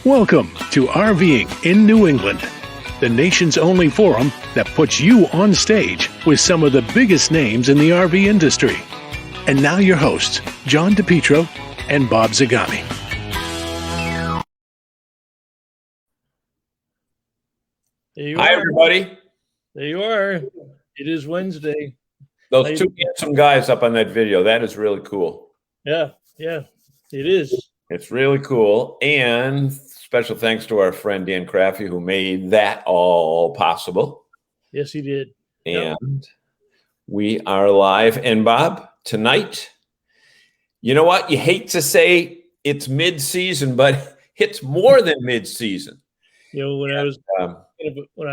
Welcome to RVing in New England, the nation's only forum that puts you on stage with some of the biggest names in the RV industry. And now your hosts, John DePietro and Bob Zagami. Hi, everybody. There you are. It is Wednesday. Those two handsome guys up on that video, that is really cool. Yeah, it is. It's really cool. And special thanks to our friend Dan Craffey, who made that all possible. Yes, he did. And we are live. And Bob, tonight, you know what? You hate to say it's mid-season, but it's more than mid-season. You know, when I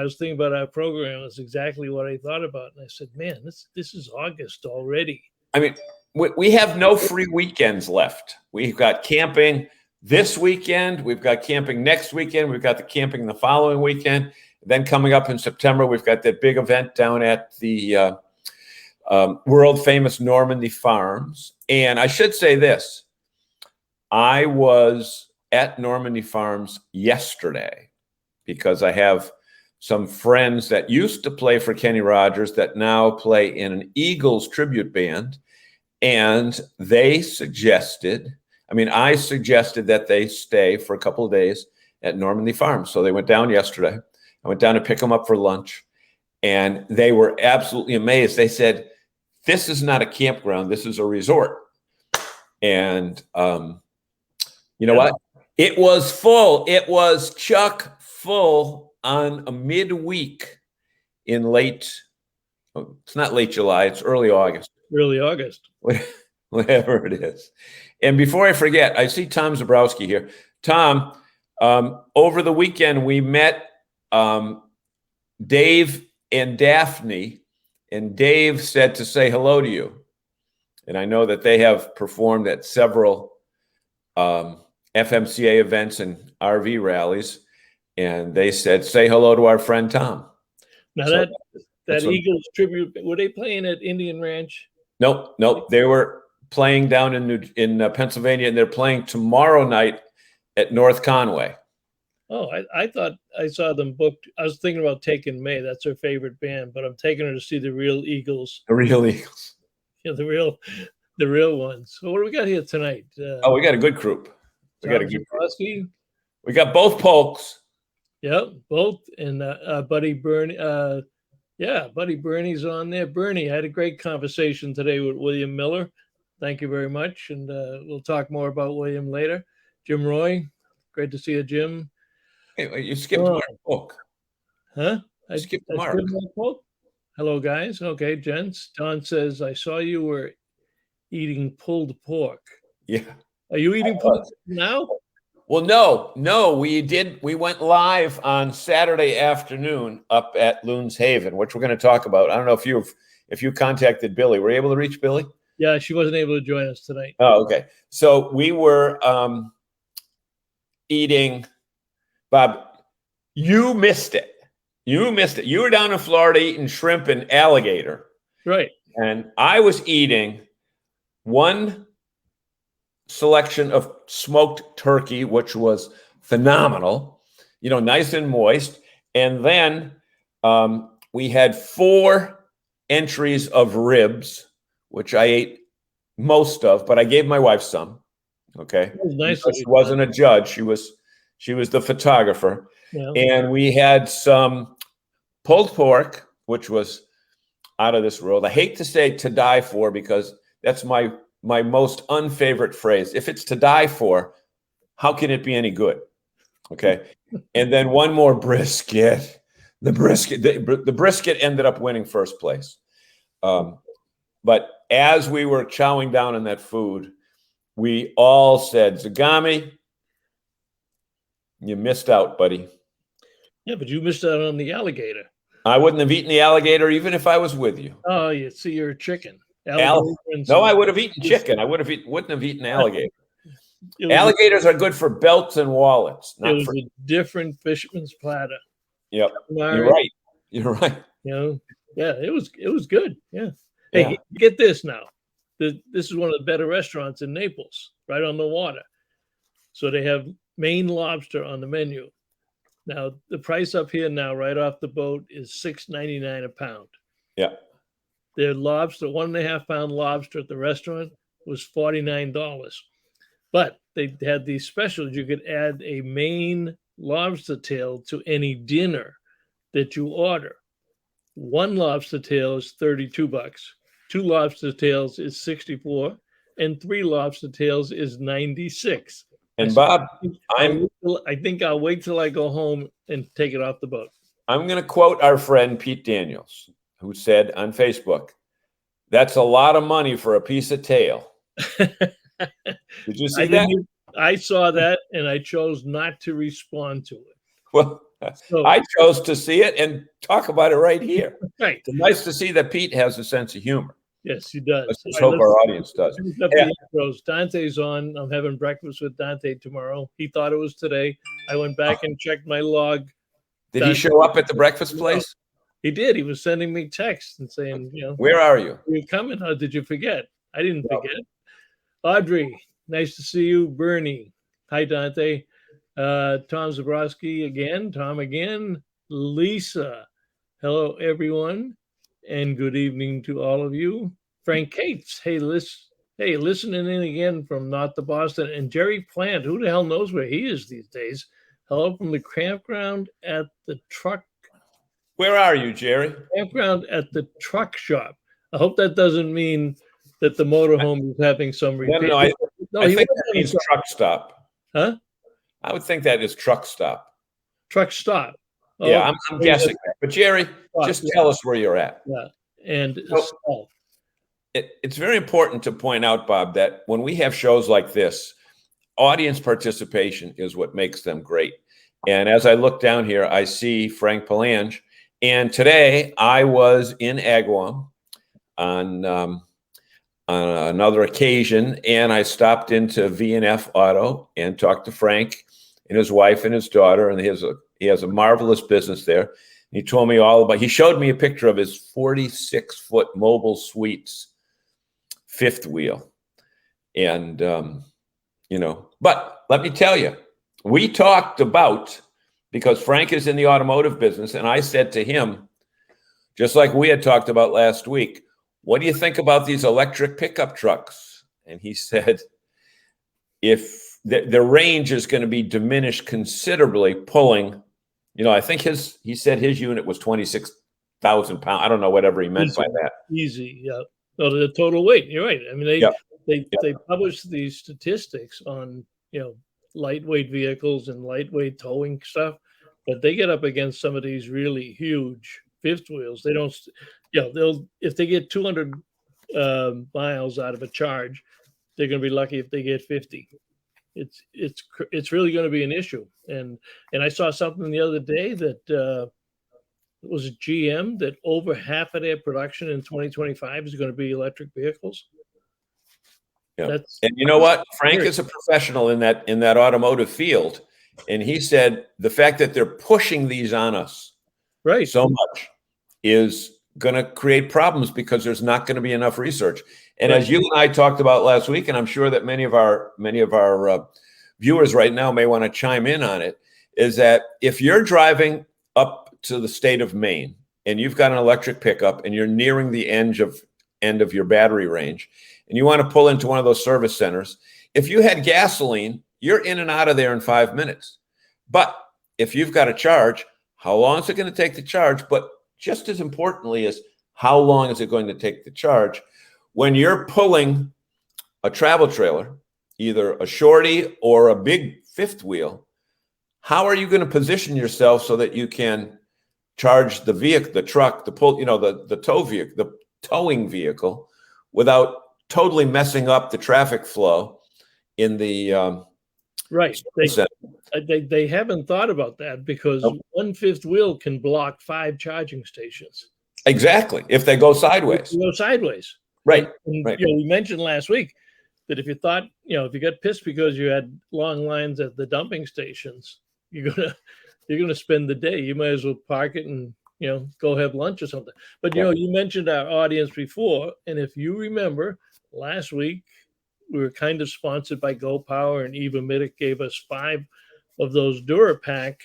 was thinking about our program, that's exactly what I thought about. And I said, man, this is August already. I mean, we have no free weekends left. We've got camping this weekend. We've got camping next weekend. We've got the camping the following weekend. Then coming up in September, we've got that big event down at the world famous Normandy Farms. And I should say this. I was at Normandy Farms yesterday because I have some friends that used to play for Kenny Rogers that now play in an Eagles tribute band. And they suggested, I suggested that they stay for a couple of days at Normandy Farms. So they went down yesterday. I went down to pick them up for lunch. And they were absolutely amazed. They said, this is not a campground. This is a resort. And you know what? It was full. It was chock full on a midweek in it's not late July. It's early August. Early August. Whatever it is. And before I forget, I see Tom Zabrowski here. Tom, over the weekend, we met Dave and Daphne, and Dave said to say hello to you. And I know that they have performed at several FMCA events and RV rallies, and they said, say hello to our friend Tom. Now so that Eagles tribute, were they playing at Indian Ranch? Nope. They were playing down in Pennsylvania, and they're playing tomorrow night at North Conway. Oh, I thought I saw them booked. I was thinking about taking May. That's her favorite band, but I'm taking her to see the real Eagles. The real Eagles. Yeah, the real ones. So what do we got here tonight? We got a good group. We got both Polks. Yep, both. And Buddy Bernie. Buddy Bernie's on there. Bernie, I had a great conversation today with William Miller. Thank you very much. And we'll talk more about William later. Jim Roy, great to see you, Jim. Hey, you skipped Mark Polk. Huh? I skipped Mark. Hello, guys. Okay, gents. Don says, I saw you were eating pulled pork. Yeah. Are you eating pulled pork now? Well, no, we did. We went live on Saturday afternoon up at Loon's Haven, which we're going to talk about. I don't know if you contacted Billy. Were you able to reach Billy? Yeah, she wasn't able to join us tonight. Oh, okay. So we were eating. Bob, you missed it. You were down in Florida eating shrimp and alligator. Right. And I was eating one selection of smoked turkey, which was phenomenal, nice and moist. And then we had 4 entries of ribs, which I ate most of, but I gave my wife some. Okay. Nice. She wasn't a judge. She was the photographer. Yeah. And we had some pulled pork, which was out of this world. I hate to say to die for because that's my most unfavorite phrase. If it's to die for, how can it be any good? Okay. And then one more brisket. The brisket ended up winning first place. But as we were chowing down on that food, we all said, Zagami, you missed out, buddy. Yeah, but you missed out on the alligator. I wouldn't have eaten the alligator even if I was with you. Oh, you see, you're a chicken. No, I would have eaten chicken. I wouldn't have eaten alligator. Alligators are good for belts and wallets. It was a different fisherman's platter. Yep, you're right. Yeah, it was good. Yeah. Hey, get this now. This is one of the better restaurants in Naples, right on the water. So they have Maine lobster on the menu. Now, the price up here now, right off the boat, is $6.99 a pound. Yeah. Their lobster, 1.5 pound lobster at the restaurant, was $49. But they had these specials. You could add a Maine lobster tail to any dinner that you order. One lobster tail is $32. Two lobster tails is $64, and three lobster tails is $96. And Bob, I think I'll wait till I go home and take it off the boat. I'm going to quote our friend Pete Daniels, who said on Facebook, "That's a lot of money for a piece of tail." Did you see that? I saw that, and I chose not to respond to it. Well, so, I chose to see it and talk about it right here. Right. It's nice to see that Pete has a sense of humor. Yes, he does. Let's just hope our audience does. Yeah. Dante's on. I'm having breakfast with Dante tomorrow. He thought it was today. I went back and checked my log. Did he show up at the breakfast place? He did. He was sending me texts and saying, where are you? You're coming. How did you forget? I didn't forget. Audrey, nice to see you. Bernie, hi, Dante. Tom Zabrowski again. Tom again. Lisa, hello, everyone. And good evening to all of you. Frank Cates, listening in again from North to Boston. And Jerry Plant, who the hell knows where he is these days? Hello from the campground at the truck. Where are you, Jerry? Campground at the truck shop. I hope that doesn't mean that the motorhome is having some repair. No, I think that means truck stop. Huh? I would think that is truck stop. Truck stop. Yeah, I'm guessing that. But Jerry, just tell us where you're at. Yeah, and it's very important to point out, Bob, that when we have shows like this, audience participation is what makes them great. And as I look down here, I see Frank Palange. And today I was in Agawam on another occasion, and I stopped into V&F Auto and talked to Frank and his wife and his daughter, and he has a marvelous business there. And he told me he showed me a picture of his 46-foot mobile suites fifth wheel. And, but let me tell you, we talked about, because Frank is in the automotive business, and I said to him, just like we had talked about last week, what do you think about these electric pickup trucks? And he said, if the range is going to be diminished considerably pulling, I think he said his unit was 26,000 pounds. I don't know, whatever he meant by that. Easy, yeah. No, the total weight. You're right. I mean, they publish these statistics on, lightweight vehicles and lightweight towing stuff, but they get up against some of these really huge fifth wheels. They don't, if they get 200 miles out of a charge, they're going to be lucky if they get 50. It's really going to be an issue. And I saw something the other day that it was GM that over half of their production in 2025 is going to be electric vehicles. Yeah. And you know what? Frank is a professional in that automotive field. And he said the fact that they're pushing these on us so much is going to create problems because there's not going to be enough research. And as you and I talked about last week, and I'm sure that many of our viewers right now may want to chime in on it, is that if you're driving up to the state of Maine and you've got an electric pickup and you're nearing the end of your battery range and you want to pull into one of those service centers, if you had gasoline, you're in and out of there in 5 minutes. But if you've got a charge, how long is it going to take to charge? But just as importantly is how long is it going to take to charge? When you're pulling a travel trailer, either a shorty or a big fifth wheel, how are you going to position yourself so that you can charge the vehicle, the truck, the tow vehicle, the towing vehicle, without totally messing up the traffic flow in the right? They haven't thought about that because one fifth wheel can block 5 charging stations. Exactly, if they go sideways. Right. Right. We mentioned last week that if you thought, if you got pissed because you had long lines at the dumping stations, you're gonna spend the day. You might as well park it and go have lunch or something. But you mentioned our audience before, and if you remember last week, we were kind of sponsored by Go Power, and Eva Middick gave us 5 of those Durapack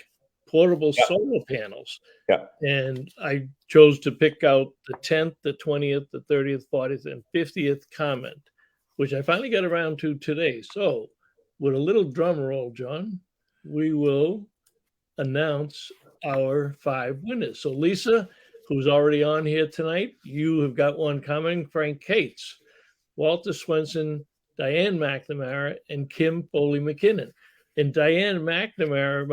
portable Yeah. solar panels. Yeah. And I chose to pick out the 10th, the 20th, the 30th, 40th, and 50th comment, which I finally got around to today. So, with a little drum roll, John, we will announce our 5 winners. So, Lisa, who's already on here tonight, you have got one coming. Frank Cates, Walter Swenson, Diane McNamara, and Kim Foley McKinnon. And Diane McNamara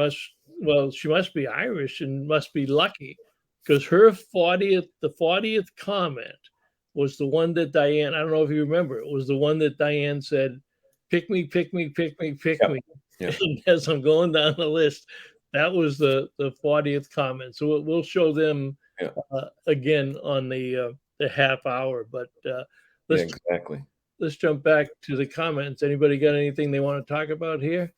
she must be Irish and must be lucky, because her 40th comment was the one that Diane, I don't know if you remember, it was the one that Diane said, pick me, pick me, pick me, pick me. Yeah. And as I'm going down the list, that was the 40th comment. So we'll show them again on the half hour. But let's jump back to the comments. Anybody got anything they want to talk about here?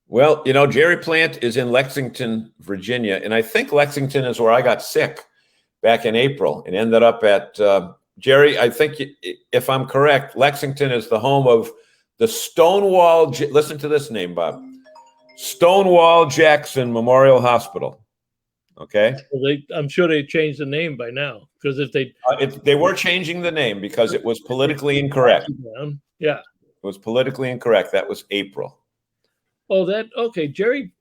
Well, Jerry Plant is in Lexington, Virginia, and I think Lexington is where I got sick back in April and ended up at Jerry. I think, if I'm correct, Lexington is the home of the Stonewall. Listen to this name, Bob. Stonewall Jackson Memorial Hospital. Okay. Well, I'm sure they changed the name by now, because if they were changing the name because it was politically incorrect. Yeah. It was politically incorrect. That was April. Oh, okay. Jerry,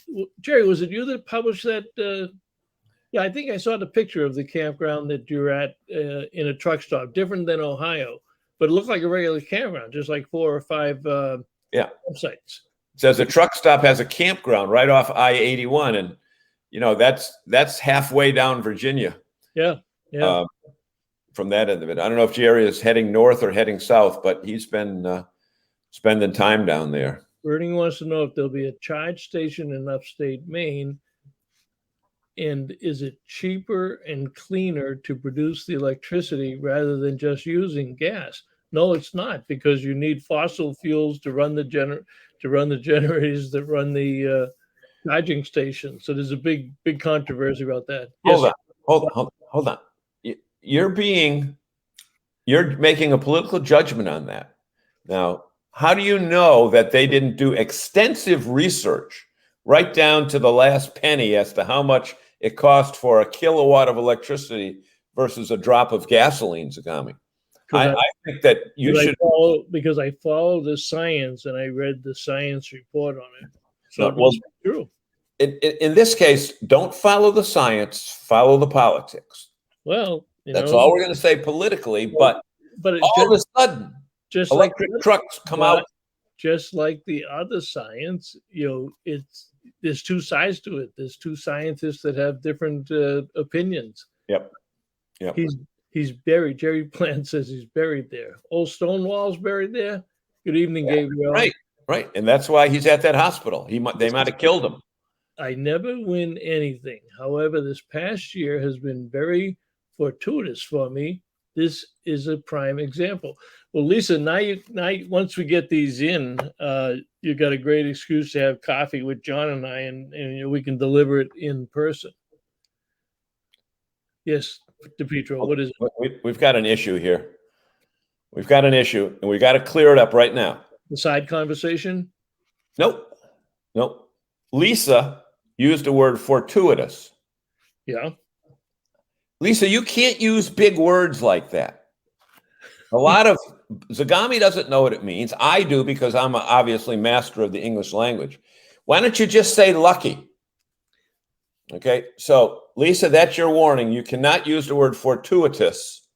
was it you that published that? Yeah, I think I saw the picture of the campground that you're at in a truck stop, different than Ohio, but it looked like a regular campground, just like 4 or 5 campsites. It says the truck stop has a campground right off I-81, and that's halfway down Virginia. Yeah. From that end of it, I don't know if Jerry is heading north or heading south, but he's been spending time down there. Bernie wants to know if there'll be a charge station in upstate Maine, and is it cheaper and cleaner to produce the electricity rather than just using gas? No, it's not, because you need fossil fuels to run the generators that run the charging station. So there's a big controversy about that. Hold on. You're making a political judgment on that. Now, how do you know that they didn't do extensive research right down to the last penny as to how much it cost for a kilowatt of electricity versus a drop of gasoline, Zagami? I think that you should because I follow the science, and I read the science report on it. So true. In this case, don't follow the science, follow the politics. Well, that's all we're going to say politically, but all of a sudden, just electric trucks come out. Just like the other science, there's 2 sides to it. There's 2 scientists that have different opinions. Yep. He's buried. Jerry Plant says he's buried there. Old Stonewall's buried there. Good evening, Gabriel. Right. And that's why he's at that hospital. They might have killed him. I never win anything. However, this past year has been very fortuitous for me. This is a prime example. Well, Lisa, now once we get these in, you got a great excuse to have coffee with John and I, and we can deliver it in person. Yes, DePietro, what is it? We've got an issue here. We've got an issue, and we got to clear it up right now. The side conversation? Nope. Lisa used the word fortuitous. Yeah. Lisa, you can't use big words like that. A lot of Zagami doesn't know what it means. I do, because I'm obviously master of the English language. Why don't you just say lucky? Okay. So, Lisa, that's your warning. You cannot use the word fortuitous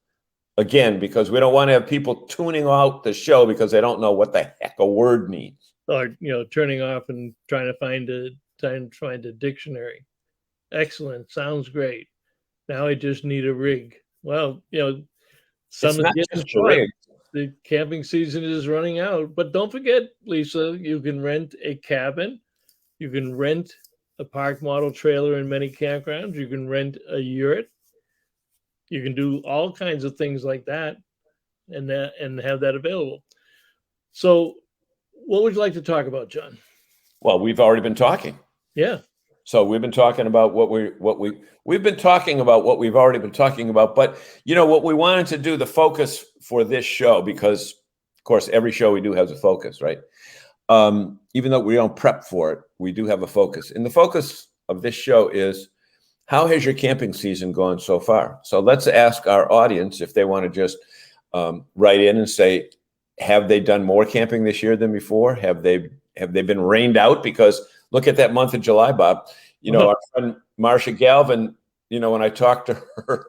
again, because we don't want to have people tuning out the show because they don't know what the heck a word means. Or, turning off and trying to find a dictionary. Excellent. Sounds great. Now I just need a rig. Well, summer's getting short. The camping season is running out. But don't forget, Lisa, you can rent a cabin. You can rent a park model trailer in many campgrounds. You can rent a yurt. You can do all kinds of things like that and have that available. So what would you like to talk about, John? Well, we've already been talking. Yeah. So we've been talking about what we've been talking about what we've already been talking about. But what we wanted to do, the focus for this show, because of course every show we do has a focus, right? even though we don't prep for it, we do have a focus. And the focus of this show is, how has your camping season gone so far? So let's ask our audience if they want to just write in and say, have they done more camping this year than before? Have they been rained out? Because look at that month of July, Bob. Our friend Marcia Galvin, when I talked to her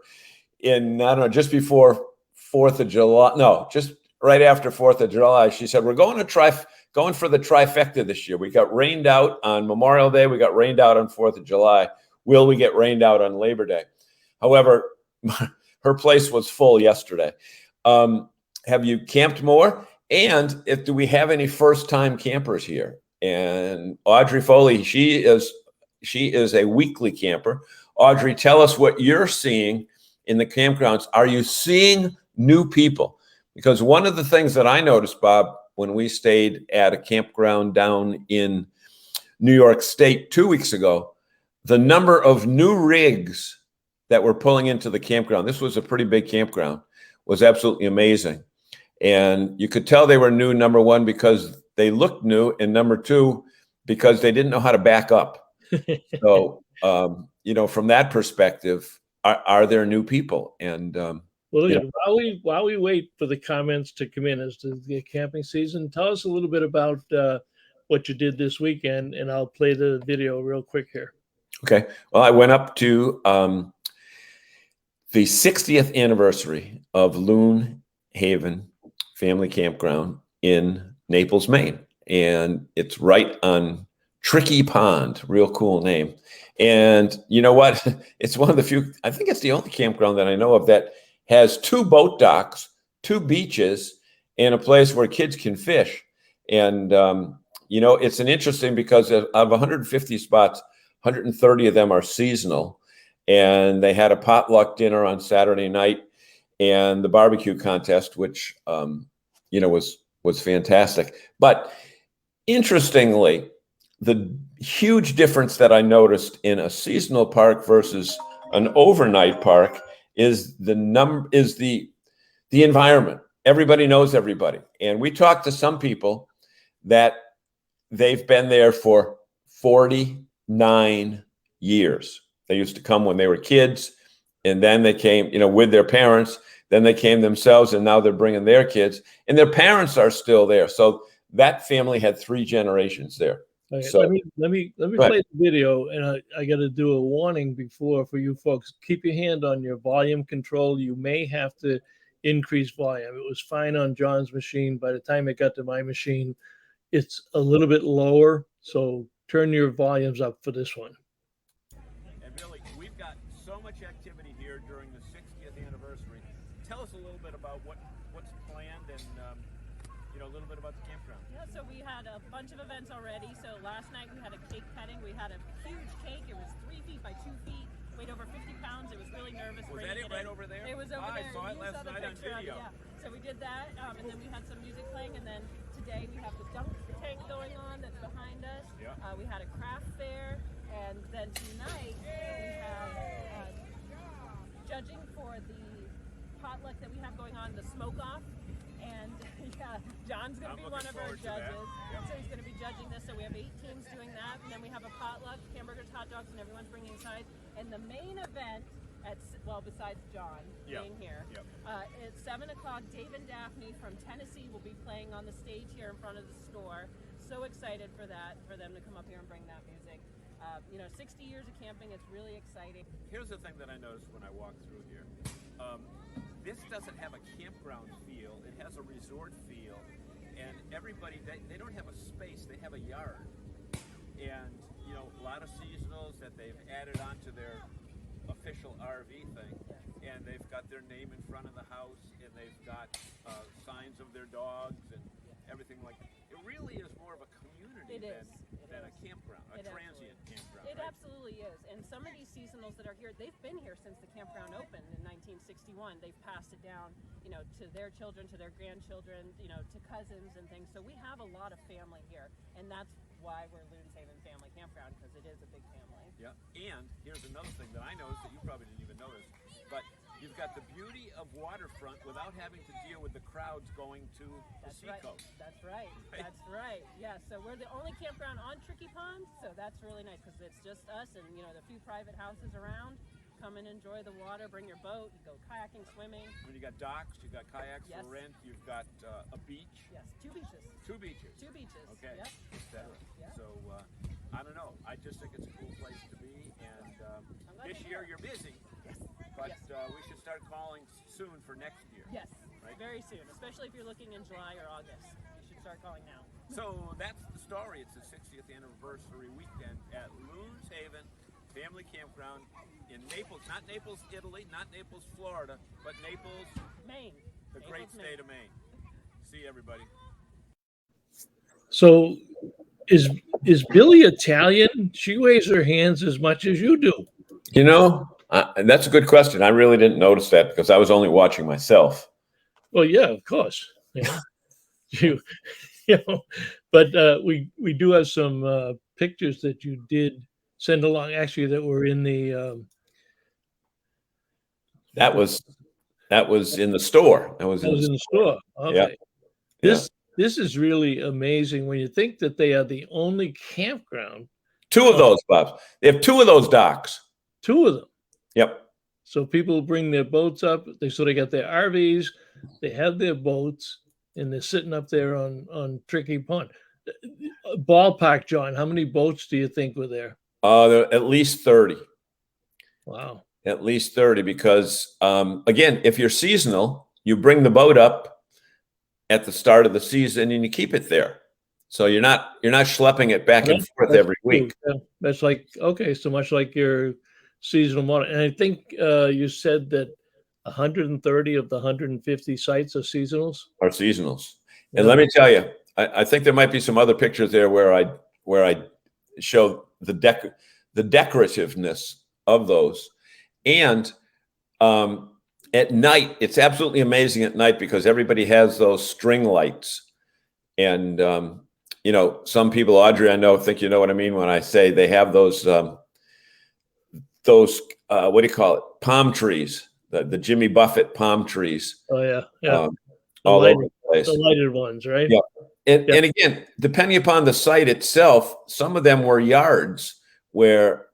in, I don't know, just before 4th of July, no, just right after 4th of July, she said, we're going for the trifecta this year. We got rained out on Memorial Day. We got rained out on 4th of July. Will we get rained out on Labor Day? However, her place was full yesterday. Have you camped more? And do we have any first-time campers here? And Audrey Foley, she is a weekly camper. Audrey, tell us what you're seeing in the campgrounds. Are you seeing new people? Because one of the things that I noticed, Bob, when we stayed at a campground down in New York State 2 weeks ago, the number of new rigs that were pulling into the campground, this was a pretty big campground, was absolutely amazing. And you could tell they were new, number one, because they looked new, and number two, because they didn't know how to back up. So, from that perspective, are there new people? And while we wait for the comments to come in as to the camping season, tell us a little bit about what you did this weekend, and I'll play the video real quick here. Okay. Well, I went up to the 60th anniversary of Loon Haven Family Campground in Naples, Maine. And it's right on Tricky Pond, real cool name. And you know what? It's one of the few, I think it's the only campground that I know of that has 2 boat docks, 2 beaches, and a place where kids can fish. And, it's an interesting, because of 150 spots, 130 of them are seasonal. And they had a potluck dinner on Saturday night and the barbecue contest, which, was fantastic. But interestingly, the huge difference that I noticed in a seasonal park versus an overnight park is the environment. Everybody knows everybody. And we talked to some people that they've been there for 49 years. They used to come when they were kids, and then they came, with their parents. Then they came themselves, and now they're bringing their kids, and their parents are still there. So that family had 3 generations there. Okay, so let me play the video, and I got to do a warning before for you folks. Keep your hand on your volume control. You may have to increase volume. It was fine on John's machine. By the time it got to my machine, it's a little bit lower. So turn your volumes up for this one. And Billy, we've got so much activity here during the 60th anniversary. Tell us a little bit about what's planned, and a little bit about the campground. Yeah, so we had a bunch of events already. So last night we had a cake cutting. We had a huge cake. It was 3 feet by 2 feet, weighed over 50 pounds. It was really nervous. Was that it right over there? It was over there. I saw it last night on video. Yeah. So we did that, and then we had some music playing, and then today we have the dunk tank going on that's behind us. Yeah. We had a craft fair, and then tonight we have judging for the potluck that we have going on, the smoke-off. And John's going to be one of our judges. Yep. So he's going to be judging this. So we have 8 teams doing that. And then we have a potluck, hamburgers, hot dogs, and everyone's bringing sides. And the main event, besides John being here, at 7 o'clock, Dave and Daphne from Tennessee will be playing on the stage here in front of the store. So excited for that, for them to come up here and bring that music. 60 years of camping, it's really exciting. Here's the thing that I noticed when I walked through here. This doesn't have a campground feel. It has a resort feel. And everybody, they don't have a space. They have a yard. And, a lot of seasonals that they've added onto their official RV thing. And they've got their name in front of the house. And they've got signs of their dogs and everything like that. It really is more of a community than a campground, a transient campground. It absolutely is. And some of these seasonals that are here, they've been here since the campground opened in 1961. They've passed it down, to their children, to their grandchildren, to cousins and things. So we have a lot of family here, and that's why we're Loon's Haven Family Campground, because it is a big family. Yeah. And here's another thing that I noticed that you probably didn't even notice, but You've got the beauty of waterfront without having to deal with the crowds going to the seacoast. That's right. That's right. Yeah. So we're the only campground on Tricky Pond, so that's really nice because it's just us and the few private houses around. Come and enjoy the water. Bring your boat. You go kayaking, swimming. When you got docks, you got kayaks for rent. You've got a beach. Yes, 2 beaches. 2 beaches. 2 beaches. Okay. Yep. Etc. Yeah. So I don't know. I just think it's a cool place to be, and this year you're busy. Yes. But we should start calling soon for next year. Yes, right? Very soon, especially if you're looking in July or August. You should start calling now. So that's the story. It's the 60th anniversary weekend at Loons Haven Family Campground in Naples. Not Naples, Italy, not Naples, Florida, but Naples, Maine. the great state of Maine. See everybody. So is Billy Italian? She weighs her hands as much as you do. And that's a good question. I really didn't notice that because I was only watching myself. Well, yeah, of course. But we do have some pictures that you did send along. Actually, that were in the. That was in the store. That was in the store. Okay. Yeah. This is really amazing when you think that they are the only campground. 2 of those, Bob. They have 2 of those docks. 2 of them. Yep. So people bring their boats up. They got their RVs. They have their boats, and they're sitting up there on Tricky Pond. Ballpark, John. How many boats do you think were there? There at least 30. Wow. At least 30, because again, if you're seasonal, you bring the boat up at the start of the season and you keep it there. So you're not schlepping it back and forth every week. Yeah. That's so much like your seasonal model. And I think you said that 130 of the 150 sites are seasonals. Yeah. And let me tell you, I think there might be some other pictures there where I show the decorativeness of those. And at night, it's absolutely amazing at night because everybody has those string lights. And, some people, Audrey, I know, think you know what I mean when I say they have those what do you call it? Palm trees, the Jimmy Buffett palm trees. Oh, yeah. All over the place. The lighted ones, right? Yeah. And again, depending upon the site itself, some of them were yards where,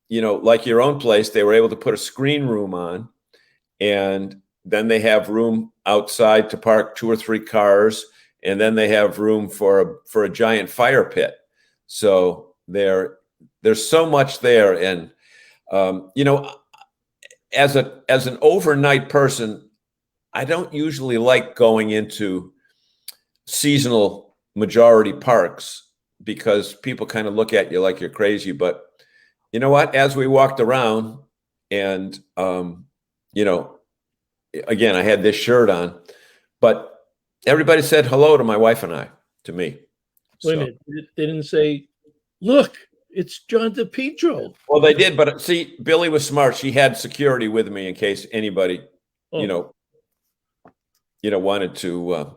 like your own place, they were able to put a screen room on, and then they have room outside to park 2 or 3 cars, and then they have room for a giant fire pit. So there's so much there, and as an overnight person, I don't usually like going into seasonal majority parks because people kind of look at you like you're crazy. But you know what? As we walked around and, again, I had this shirt on, but everybody said hello to my wife and to me. Wait a minute. They didn't say, look, it's John DePietro. Well, they did. But see, Billy was smart. She had security with me in case anybody, wanted to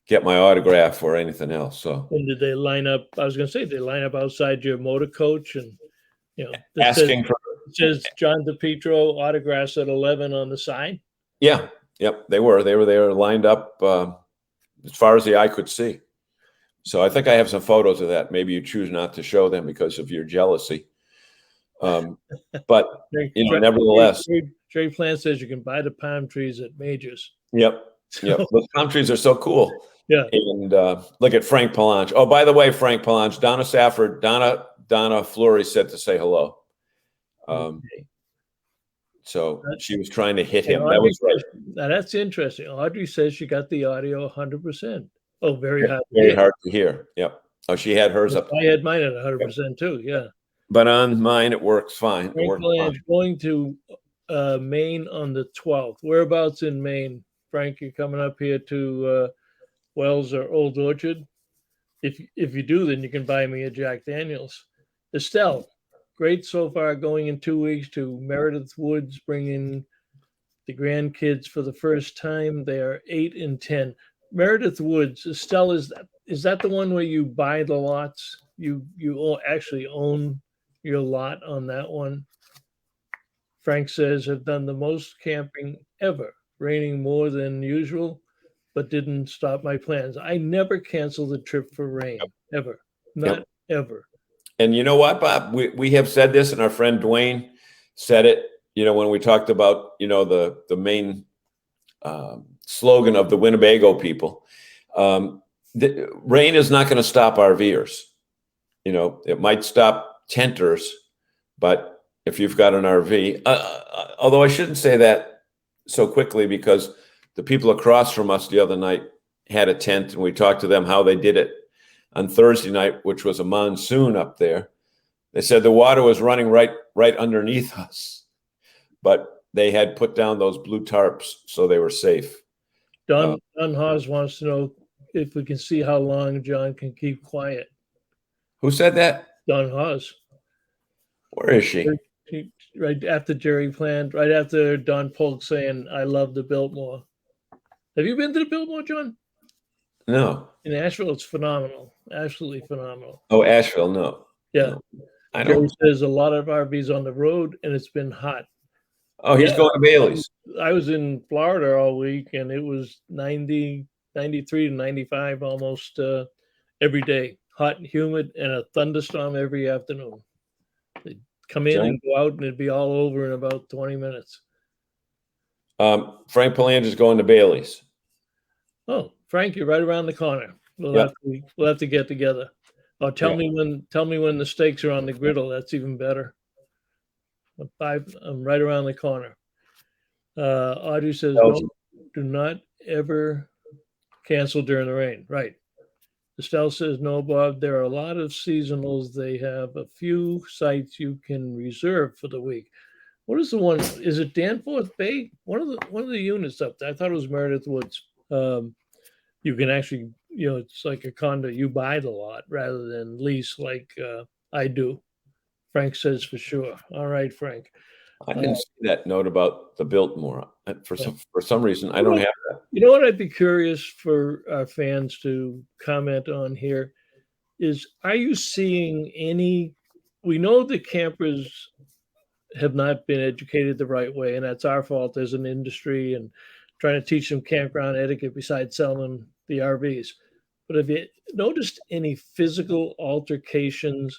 get my autograph or anything else. So, and did they line up? I was going to say, they line up outside your motor coach and, asking for. It says John DePietro autographs at 11 on the side. Yeah. Yep. They were there lined up as far as the eye could see. So I think I have some photos of that. Maybe you choose not to show them because of your jealousy. But nevertheless, Trey Plant says you can buy the palm trees at Majors. Yep. Those palm trees are so cool. Yeah. And look at Frank Palange. Oh, by the way, Frank Palange, Donna Safford, Donna Fleury said to say hello. Okay. So she was trying to hit him. Audrey, that was right. Now that's interesting. Audrey says she got the audio 100%. Oh, very hard. Very hard to hear. Yep. Oh, she had hers up. I had mine at 100% too. Yeah. But on mine, it works fine. Frank Palange going to Maine on the 12th. Whereabouts in Maine? Frank, you're coming up here to Wells or Old Orchard. If you do, then you can buy me a Jack Daniels. Estelle, great so far, going in 2 weeks to Meredith Woods, bringing the grandkids for the first time. They are 8 and 10. Meredith Woods, Estelle, is that the one where you buy the lots? You actually own your lot on that one? Frank says, have done the most camping ever, raining more than usual, but didn't stop my plans. I never canceled a trip for rain, ever. Not ever. And you know what, Bob? We have said this, and our friend Dwayne said it, when we talked about, the main slogan of the Winnebago people. The rain is not going to stop RVers. It might stop tenters, but if you've got an RV, although I shouldn't say that so quickly, because the people across from us the other night had a tent, and we talked to them how they did it on Thursday night, which was a monsoon up there. They said the water was running right underneath us, but they had put down those blue tarps, so they were safe. Don Haas wants to know if we can see how long John can keep quiet. Who said that? Don Haas. Where is she? Right after Jerry planned, right after Don Polk saying, I love the Biltmore. Have you been to the Biltmore, John? No. In Asheville, it's phenomenal. Absolutely phenomenal. Oh, Asheville, no. Yeah. No. I Jerry don't. says a lot of RVs on the road, and it's been hot. Oh, he's going to Bailey's. I was in Florida all week, and it was 90, 93 to 95 almost every day. Hot and humid, and a thunderstorm every afternoon. They'd come in and go out, and it'd be all over in about 20 minutes. Frank Palandra's going to Bailey's. Oh, Frank, you're right around the corner. We'll have to get together. Oh, tell me when the steaks are on the griddle. That's even better. I'm right around the corner. Audrey says, do not ever cancel during the rain. Right. Estelle says, no, Bob, there are a lot of seasonals. They have a few sites you can reserve for the week. What is the one? Is it Danforth Bay? One of the units up there. I thought it was Meredith Woods. You can actually, it's like a condo. You buy the lot rather than lease like I do. Frank says for sure. All right, Frank. I didn't see that note about the Biltmore. For some reason, I don't have that. You know what I'd be curious for our fans to comment on here is, are you seeing any, we know the campers have not been educated the right way, and that's our fault as an industry and trying to teach them campground etiquette besides selling them the RVs. But have you noticed any physical altercations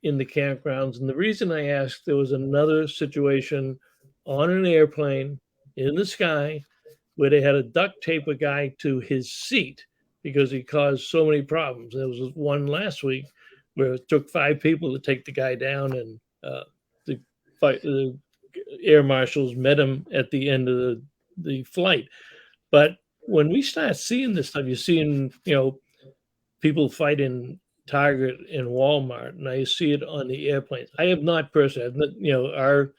in the campgrounds? And the reason I asked, there was another situation on an airplane in the sky where they had to duct tape a guy to his seat because he caused so many problems. There was one last week where it took 5 people to take the guy down, and the air marshals met him at the end of the flight. But when we start seeing this stuff, you're seeing, people fighting Target and Walmart, and I see it on the airplanes. I have not personally, our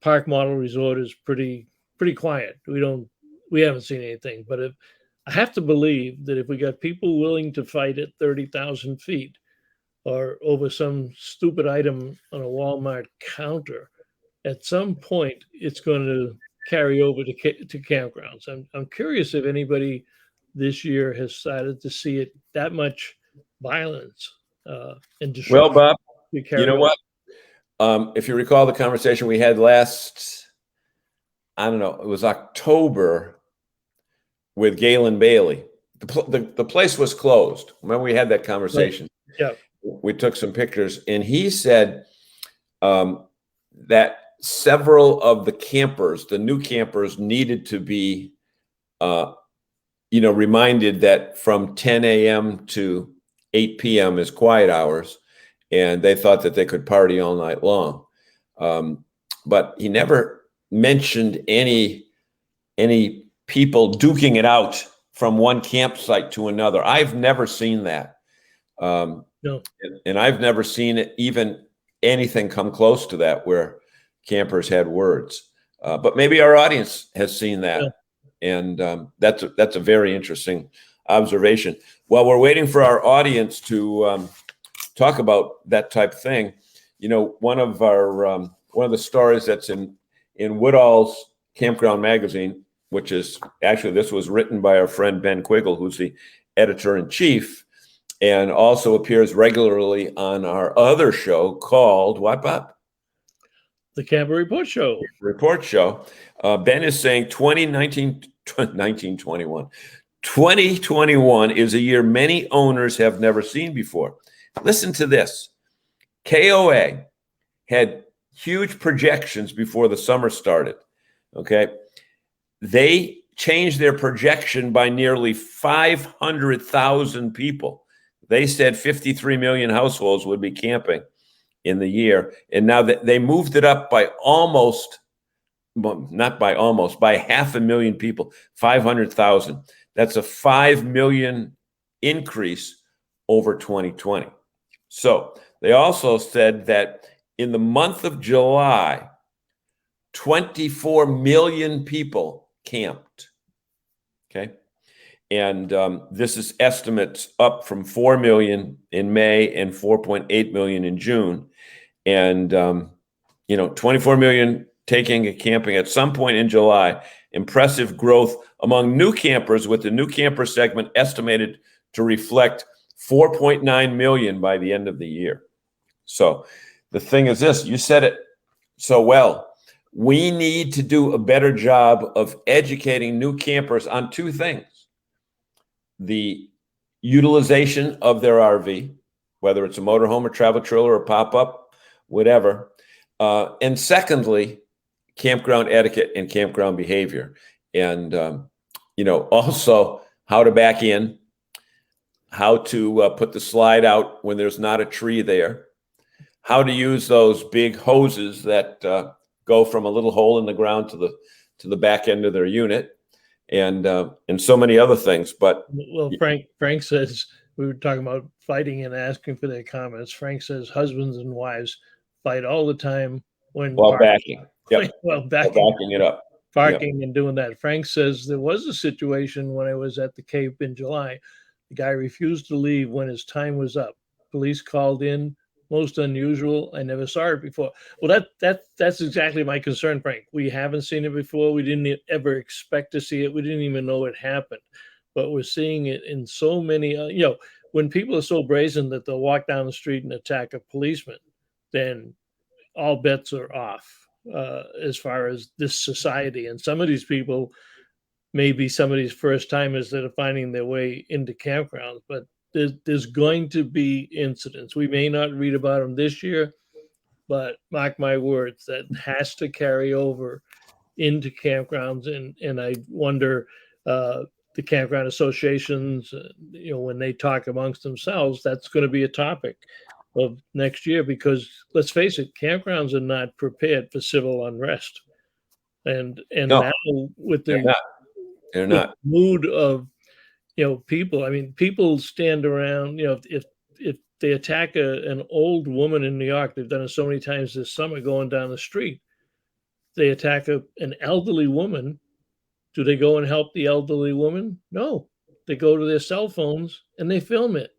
park model resort is pretty quiet. We haven't seen anything, but I have to believe that if we got people willing to fight at 30,000 feet or over some stupid item on a Walmart counter, at some point it's going to carry over to campgrounds. I'm curious if anybody this year has started to see it that much violence and destruction. Well, Bob, you know what? If you recall the conversation we had last, I don't know, it was October with Galen Bailey. The place was closed. Remember we had that conversation? Yeah. We took some pictures, and he said that several of the campers, the new campers, needed to be, reminded that from 10 a.m. to 8 p.m. is quiet hours, and they thought that they could party all night long. But he never mentioned any people duking it out from one campsite to another. I've never seen that. No. And I've never seen even anything come close to that where campers had words. But maybe our audience has seen that. Yeah. And that's a very interesting observation. While we're waiting for our audience to talk about that type of thing, one of the stories that's in Woodall's Campground Magazine, which is actually, this was written by our friend Ben Quiggle, who's the editor-in-chief, and also appears regularly on our other show called what, Bob? The Camper Report Show. Report show. Ben is saying 1921. 2021 is a year many owners have never seen before. Listen to this. KOA had huge projections before the summer started. Okay. They changed their projection by nearly 500,000 people. They said 53 million households would be camping in the year. And now they moved it up by almost, well, not by almost, by 500,000 people, 500,000. That's a 5 million increase over 2020. So they also said that in the month of July, 24 million people camped. Okay. And this is estimates up from 4 million in May and 4.8 million in June. And, 24 million taking a camping at some point in July. Impressive growth among new campers, with the new camper segment estimated to reflect 4.9 million by the end of the year. So the thing is this, you said it so well. We need to do a better job of educating new campers on two things: the utilization of their RV, whether it's a motorhome or travel trailer or pop-up, whatever. And secondly, campground etiquette and campground behavior. And, also how to back in, how to put the slide out when there's not a tree there, how to use those big hoses that go from a little hole in the ground to the back end of their unit, and so many other things. But well, Frank says, we were talking about fighting and asking for their comments. Frank says husbands and wives fight all the time while backing. Yep. While backing it up. Parking and doing that. Frank says there was a situation when I was at the Cape in July. The guy refused to leave when his time was up. Police called in. Most unusual. I never saw it before. Well, that's exactly my concern, Frank. We haven't seen it before. We didn't ever expect to see it. We didn't even know it happened. But we're seeing it in so many, when people are so brazen that they'll walk down the street and attack a policeman, then all bets are off as far as this society. And some of these people may be some of these first timers that are finding their way into campgrounds, but there's going to be incidents. We may not read about them this year, but mark my words, that has to carry over into campgrounds. And I wonder, the campground associations, when they talk amongst themselves, that's going to be a topic of next year, because let's face it, campgrounds are not prepared for civil unrest. And No, now with they're the not. mood of, people, people stand around, if they attack an old woman in New York, they've done it so many times this summer going down the street, they attack an elderly woman. Do they go and help the elderly woman? No, they go to their cell phones and they film it.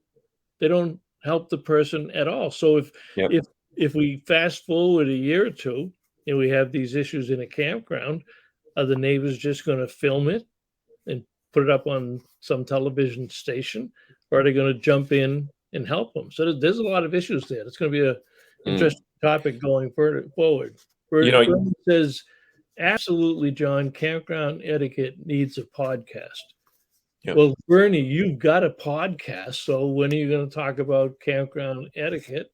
They don't help the person at all. So if we fast forward a year or two and we have these issues in a campground, are the neighbors just going to film it and put it up on some television station, or are they going to jump in and help them? So there's a lot of issues there. It's going to be an interesting topic going forward. Bernie says, absolutely, John, campground etiquette needs a podcast. Yep. Well, Bernie, you've got a podcast. So when are you going to talk about campground etiquette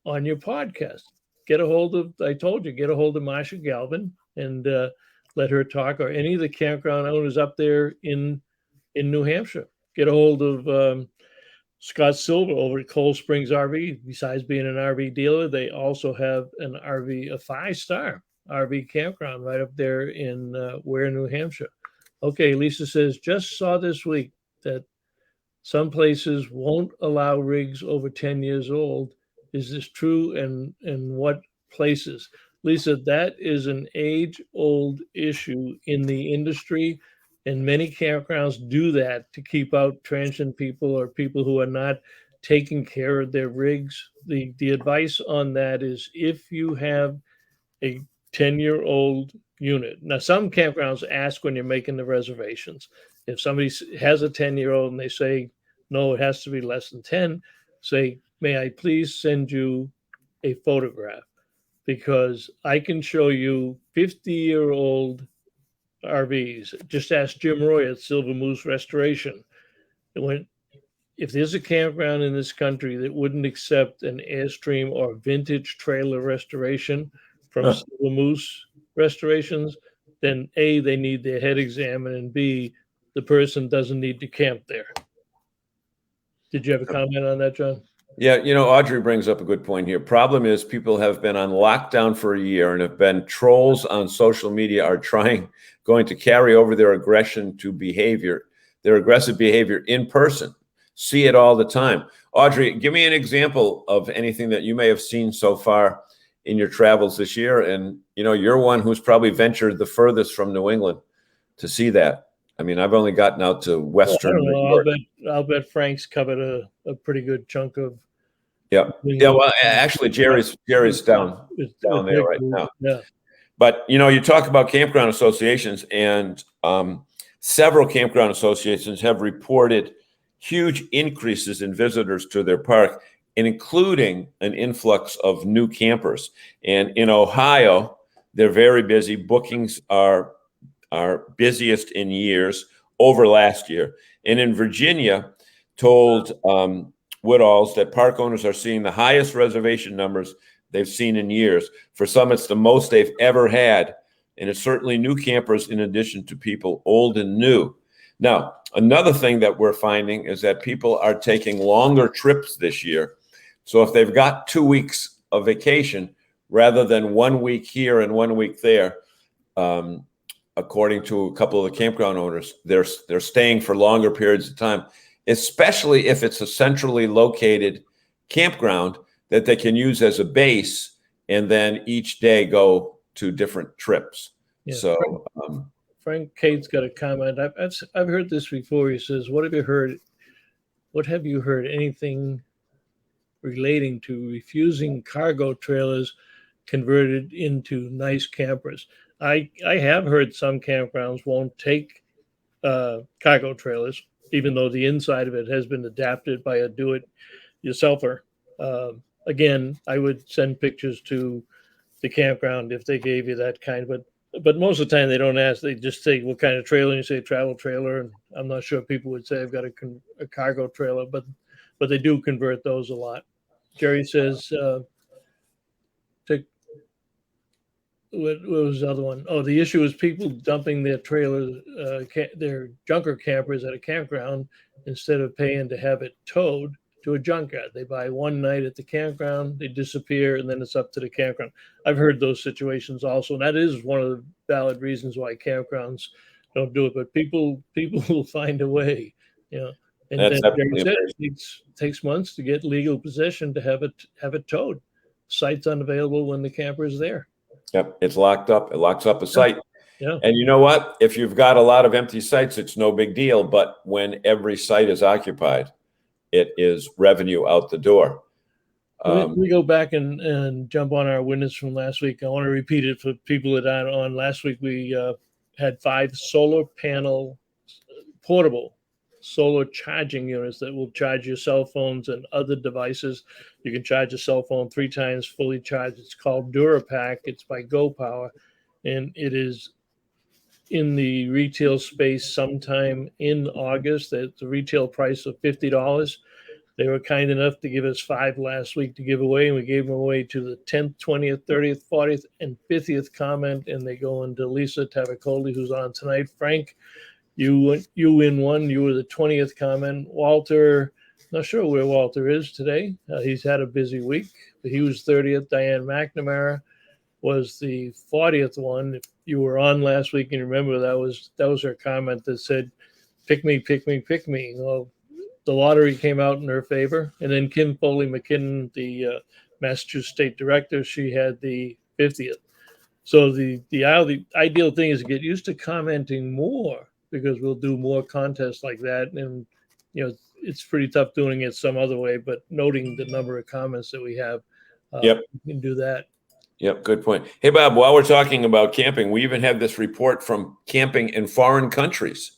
on your podcast? Get a hold of Marsha Galvin and let her talk, or any of the campground owners up there in New Hampshire. Get a hold of Scott Silver over at Cold Springs RV. Besides being an RV dealer, they also have a 5-star RV campground right up there in Ware, New Hampshire. Okay, Lisa says, just saw this week that some places won't allow rigs over 10 years old. Is this true? And what places? Lisa, that is an age-old issue in the industry, and many campgrounds do that to keep out transient people or people who are not taking care of their rigs. The advice on that is, if you have a 10-year-old unit. Now, some campgrounds ask when you're making the reservations. If somebody has a 10-year-old and they say, no, it has to be less than 10, say, may I please send you a photograph? because I can show you 50-year-old RVs. Just ask Jim Roy at Silver Moose Restoration. If there's a campground in this country that wouldn't accept an Airstream or vintage trailer restoration from Silver Moose Restorations, then A, they need their head examined, and B, the person doesn't need to camp there. Did you have a comment on that, John? Yeah, Audrey brings up a good point here. Problem is, people have been on lockdown for a year and have been trolls on social media are going to carry over their aggression to behavior, their aggressive behavior in person. See it all the time. Audrey, give me an example of anything that you may have seen so far in your travels this year. And, you're one who's probably ventured the furthest from New England to see that. I mean, I've only gotten out to Western New York. I'll bet Frank's covered a pretty good chunk of. Yeah. Well, actually, Jerry's down there right now. Yeah. But, you talk about campground associations, and several campground associations have reported huge increases in visitors to their park, and including an influx of new campers. And in Ohio, they're very busy. Bookings are busiest in years over last year. And in Virginia, told Woodalls that park owners are seeing the highest reservation numbers they've seen in years. For some, it's the most they've ever had. And it's certainly new campers in addition to people old and new. Now, another thing that we're finding is that people are taking longer trips this year. So if they've got 2 weeks of vacation, rather than 1 week here and 1 week there, according to a couple of the campground owners, they're staying for longer periods of time, especially if it's a centrally located campground that they can use as a base and then each day go to different trips. Yeah. So Frank Cade's got a comment. I've heard this before. He says, what have you heard anything relating to refusing cargo trailers converted into nice campers? I have heard some campgrounds won't take cargo trailers, even though the inside of it has been adapted by a do-it-yourselfer. Again, I would send pictures to the campground if they gave you that kind, but most of the time they don't ask. They just say what kind of trailer, and you say travel trailer, and I'm not sure people would say I've got a cargo trailer, but they do convert those a lot. Jerry says, what was the other one? Oh, the issue is people dumping their trailers, their junker campers at a campground instead of paying to have it towed to a junkyard. They buy one night at the campground, they disappear, and then it's up to the campground. I've heard those situations also, and that is one of the valid reasons why campgrounds don't do it. But people will find a way, And that's then it takes months to get legal possession to have it towed. Site's unavailable when the camper is there. Yep, it's locked up. It locks up a site. Yeah. And you know what? If you've got a lot of empty sites, it's no big deal. But when every site is occupied, it is revenue out the door. We go back and jump on our witness from last week. I want to repeat it for people that aren't on. Last week, we had 5 solar panel portable solar charging units that will charge your cell phones and other devices. You can charge a cell phone 3 times fully charged. It's called DuraPack. It's by GoPower, and it is in the retail space sometime in August. At the retail price of $50. They were kind enough to give us 5 last week to give away, and we gave them away to the 10th, 20th, 30th, 40th, and 50th comment, and they go into Lisa Tavicoli, who's on tonight. Frank, you win one. You were the 20th comment. Walter, not sure where Walter is today. He's had a busy week, but he was 30th. Diane McNamara was the 40th one. If you were on last week and you remember, that was her comment that said, pick me, pick me, pick me. Well, the lottery came out in her favor. And then Kim Foley McKinnon, the Massachusetts State Director, she had the 50th. So the ideal thing is to get used to commenting more, because we'll do more contests like that. And, it's pretty tough doing it some other way, but noting the number of comments that we have, Yep, you can do that. Yep, good point. Hey, Bob, while we're talking about camping, we even have this report from camping in foreign countries.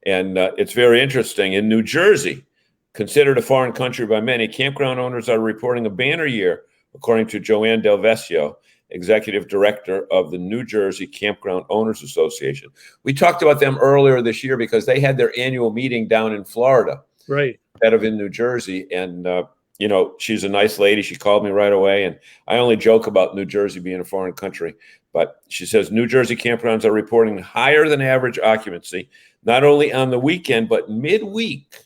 And it's very interesting. In New Jersey, considered a foreign country by many, campground owners are reporting a banner year, according to Joanne Del Vecchio. executive director of the New Jersey Campground Owners Association. We talked about them earlier this year because they had their annual meeting down in Florida, Right. instead of in New Jersey. And, she's a nice lady. She called me right away. And I only joke about New Jersey being a foreign country, but she says New Jersey campgrounds are reporting higher than average occupancy, not only on the weekend, but midweek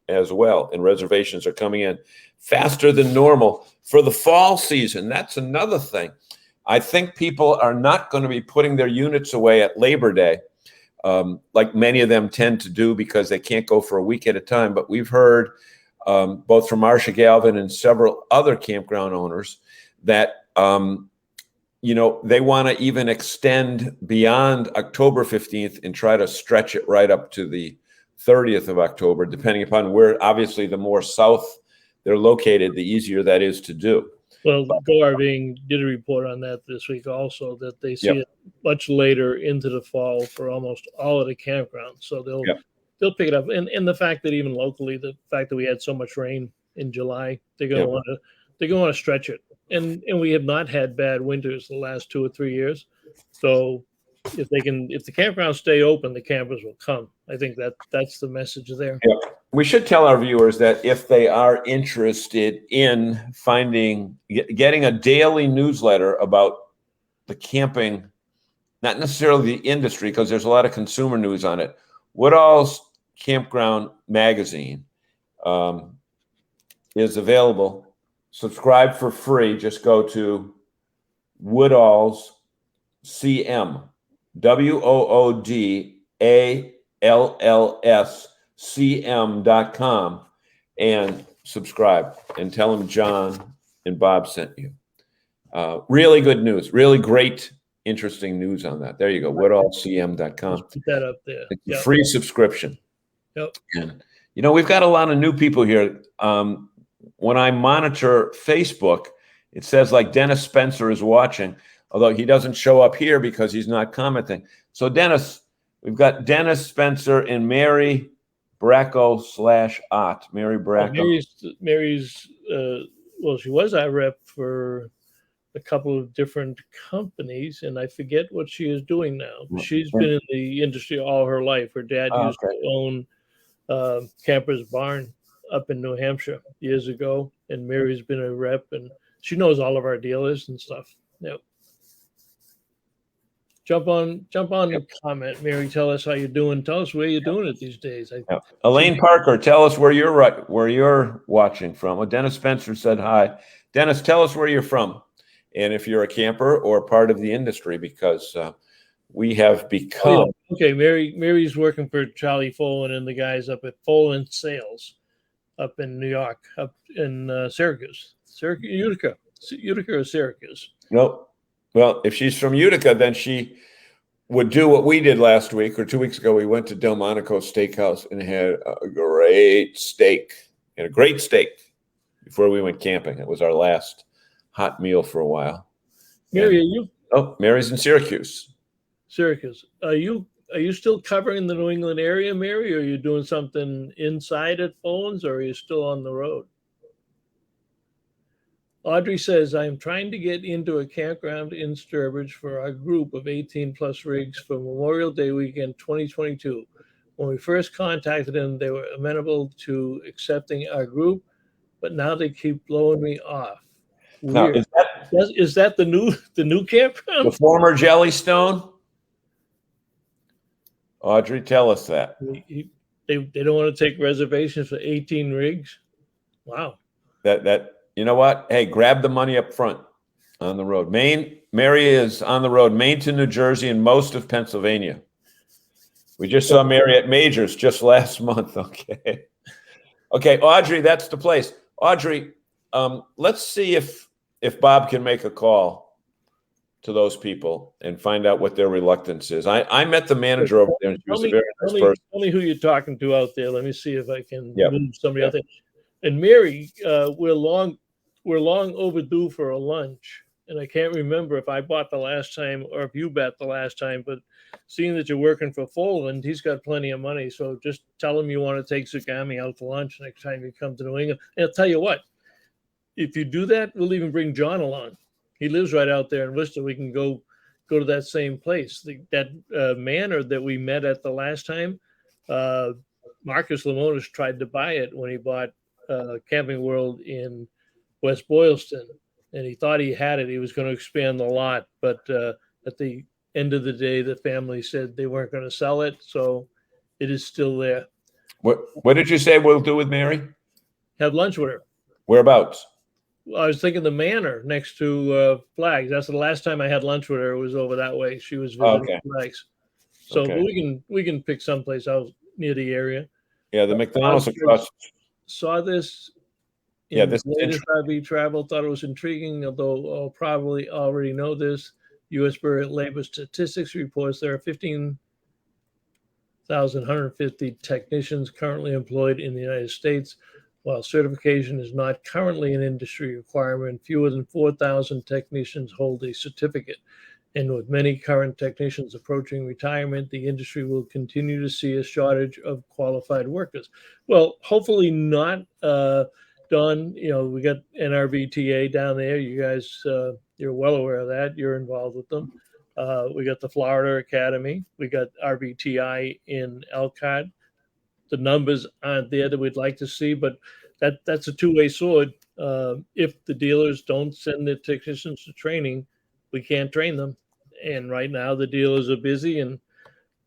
as well. And reservations are coming in faster than normal for the fall season. That's another thing. I think people are not going to be putting their units away at Labor Day, like many of them tend to do, because they can't go for a week at a time. But we've heard both from Marcia Galvin and several other campground owners that, they want to even extend beyond October 15th and try to stretch it right up to the 30th of October, depending upon where, obviously, the more south they're located, the easier that is to do. Well, Go RVing did a report on that this week also, that they see it much later into the fall for almost all of the campgrounds. So they'll pick it up. And the fact that even locally, the fact that we had so much rain in July, they're going to want to stretch it. And we have not had bad winters the last 2 or 3 years. So if the campgrounds stay open, the campers will come. I think that's the message there. Yeah. We should tell our viewers that if they are interested in getting a daily newsletter about the camping, not necessarily the industry, because there's a lot of consumer news on it, Woodall's Campground Magazine is available. Subscribe for free. Just go to Woodall's CM, WOODALLSCM.com, and subscribe and tell them John and Bob sent you. Really good news, really great, interesting news on that. There you go, WoodallCM.com. Put that up there. It's a free subscription. Yep. And, we've got a lot of new people here. When I monitor Facebook, it says like Dennis Spencer is watching, although he doesn't show up here because he's not commenting. So Dennis, we've got Dennis Spencer and Mary Bracco /Ott. Mary Bracco. Mary's she was our rep for a couple of different companies, and I forget what she is doing now. She's been in the industry all her life. Her dad used to own Camper's Barn up in New Hampshire years ago, and Mary's been a rep, and she knows all of our dealers and stuff. Yep. Jump on and comment, Mary. Tell us how you're doing. Tell us where you're doing it these days. Elaine Parker, tell us where you're watching from. Well, Dennis Spencer said hi. Dennis, tell us where you're from, and if you're a camper or part of the industry, because we have become. Okay, Mary's working for Charlie Folan and the guys up at Folan Sales up in New York, up in Syracuse, Utica or Syracuse. Nope. Well, if she's from Utica, then she would do what we did last week or 2 weeks ago. We went to Delmonico Steakhouse and had a great steak. Before we went camping. It was our last hot meal for a while. Mary, Mary's in Syracuse. Syracuse. Are you still covering the New England area, Mary? Or are you doing something inside at Folan's, or are you still on the road? Audrey says, I'm trying to get into a campground in Sturbridge for our group of 18 plus rigs for Memorial Day weekend 2022. When we first contacted them, they were amenable to accepting our group, but now they keep blowing me off. Now, is that the new campground? The former Jellystone? Audrey, tell us that. They don't want to take reservations for 18 rigs? Wow. That you know what? Hey, grab the money up front on the road. Mary is on the road, Maine to New Jersey and most of Pennsylvania. We just saw Mary at Majors just last month. Okay. Okay, Audrey, that's the place. Audrey, let's see if Bob can make a call to those people and find out what their reluctance is. I met the manager over there, and she was a very nice person. Tell me who you're talking to out there. Let me see if I can move somebody out there. And Mary, we're long overdue for a lunch. And I can't remember if I bought the last time or if you bet the last time, but seeing that you're working for Folan, he's got plenty of money. So just tell him you want to take Zagami out to lunch next time you come to New England. And I'll tell you what, if you do that, we'll even bring John along. He lives right out there in Worcester. We can go to that same place. That manor that we met at the last time, Marcus Lemonis tried to buy it when he bought Camping World in West Boylston, and he thought he had it. He was going to expand the lot, but at the end of the day, the family said they weren't going to sell it, so it is still there. What did you say we'll do with Mary? Have lunch with her. Whereabouts? I was thinking the manor next to Flags. That's the last time I had lunch with her. It was over that way. She was visiting Flags. So Okay. but we can pick someplace out near the area. Yeah, the McDonald's across. Saw this in Yeah, this the is latest RV travel. Thought it was intriguing, although I'll probably already know this. U.S. Bureau of Labor Statistics reports there are 15,150 technicians currently employed in the United States. While certification is not currently an industry requirement, fewer than 4,000 technicians hold a certificate. And with many current technicians approaching retirement, the industry will continue to see a shortage of qualified workers. Well, hopefully not, Don. You know, we got NRVTA down there. You guys, you're well aware of that. You're involved with them. We got the Florida Academy. We got RVTI in Elkhart. The numbers aren't there that we'd like to see, but that's a two-way sword. If the dealers don't send their technicians to training, we can't train them. And right now the dealers are busy and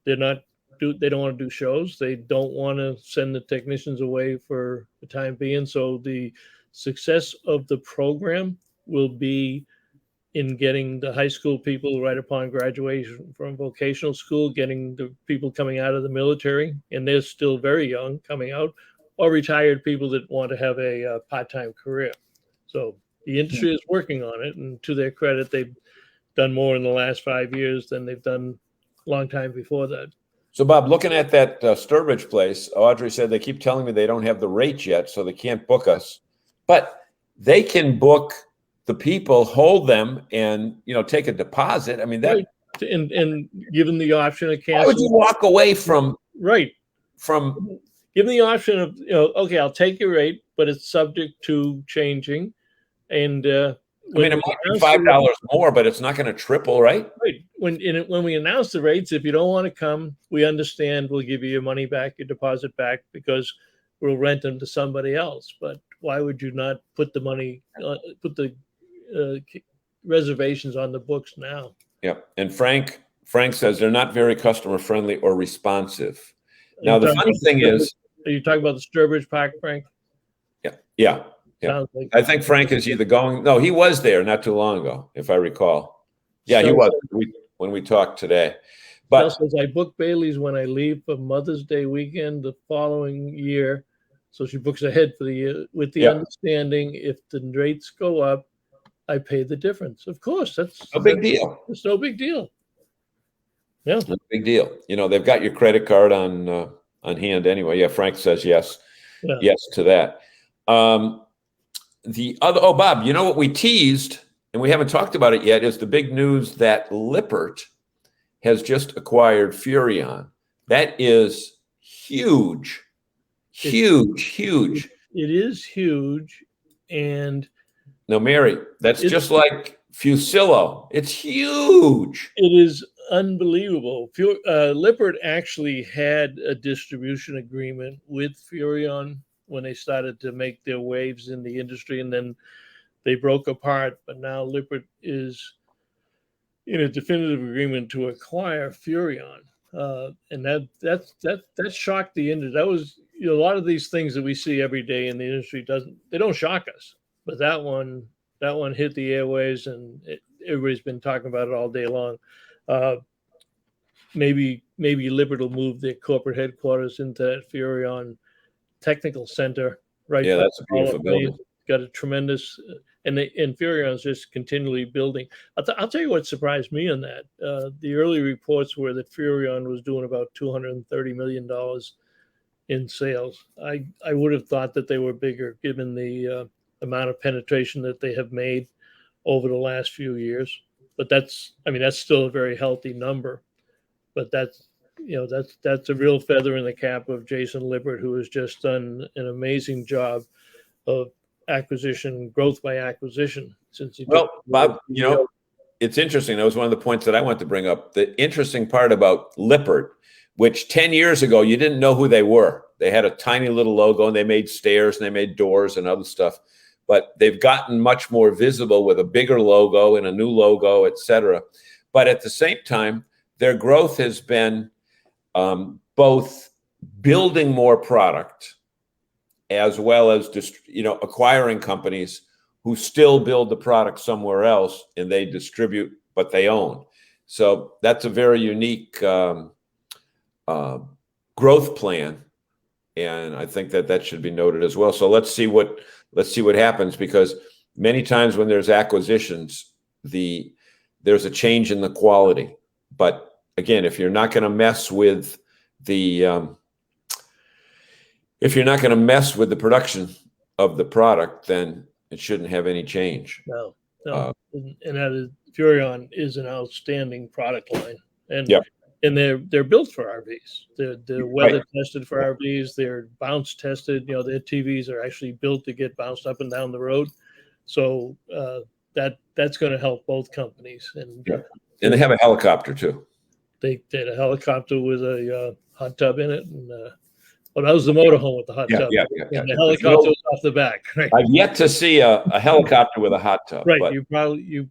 they don't want to do shows. They don't want to send the technicians away for the time being. So the success of the program will be in getting the high school people right upon graduation from vocational school, getting the people coming out of the military, and they're still very young coming out, or retired people that want to have a part-time career. So the industry is working on it, and to their credit, they've done more in the last 5 years than they've done a long time before that. So, Bob, looking at that Sturbridge place, Audrey said they keep telling me they don't have the rates yet, so they can't book us. But they can book the people, hold them, and take a deposit. I mean, that right. and given the option of cancel. Why would you walk away from from given the option of okay, I'll take your rate, but it's subject to changing. And I mean, it might be $5 more, but it's not going to triple, right? Right. When we announce the rates, if you don't want to come, we understand. We'll give you your money back, your deposit back, because we'll rent them to somebody else. But why would you not put the money, put the reservations on the books now? Yeah. And Frank says they're not very customer friendly or responsive. Now, the funny thing is, are you talking about the Sturbridge Park, Frank? Yeah. Like I think Frank is either going. No, he was there not too long ago, if I recall. Yeah, he was when we talked today. But says, I book Bailey's when I leave for Mother's Day weekend the following year, so she books ahead for the year with the understanding if the rates go up, I pay the difference. Of course, that's no big deal. It's no big deal. Yeah, no big deal. They've got your credit card on hand anyway. Yeah, Frank says yes, yes to that. The other, Bob, you know what we teased, and we haven't talked about it yet, is the big news that Lippert has just acquired Furrion. That is huge. Huge. It is huge. And now, Mary, that's just like Fusillo. It's huge. It is unbelievable. Lippert actually had a distribution agreement with Furrion when they started to make their waves in the industry, and then they broke apart. But now Lippert is in a definitive agreement to acquire Furrion, and that shocked the industry. That was a lot of these things that we see every day in the industry don't shock us, but that one hit the airways, and everybody's been talking about it all day long. Maybe Lippert will move their corporate headquarters into that Furrion Technical Center, right? Yeah, that's a beautiful building. Got a tremendous, and Furrion's just continually building. I'll tell you what surprised me on that. The early reports were that Furrion was doing about $230 million in sales. I would have thought that they were bigger, given the amount of penetration that they have made over the last few years. But that's still a very healthy number. But that's a real feather in the cap of Jason Lippert, who has just done an amazing job of acquisition, growth by acquisition. Since you Well, Bob, it's interesting. That was one of the points that I wanted to bring up. The interesting part about Lippert, which 10 years ago, you didn't know who they were. They had a tiny little logo, and they made stairs and they made doors and other stuff. But they've gotten much more visible with a bigger logo and a new logo, et cetera. But at the same time, their growth has been both building more product as well as acquiring companies who still build the product somewhere else and they distribute, but they own. So that's a very unique growth plan, and I think that should be noted as well. So let's see what happens, because many times when there's acquisitions, there's a change in the quality. But again, if you're not going to mess with the production of the product, then it shouldn't have any change. No. And that is, Furrion is an outstanding product line, and and they're built for RVs. They're weather tested for RVs. They're bounce tested. Their TVs are actually built to get bounced up and down the road. So that's going to help both companies. And they have a helicopter too. They did a helicopter with a hot tub in it, and that was the motorhome with the hot tub. And the helicopter was off the back. Right? I've yet to see a helicopter with a hot tub. Right, but you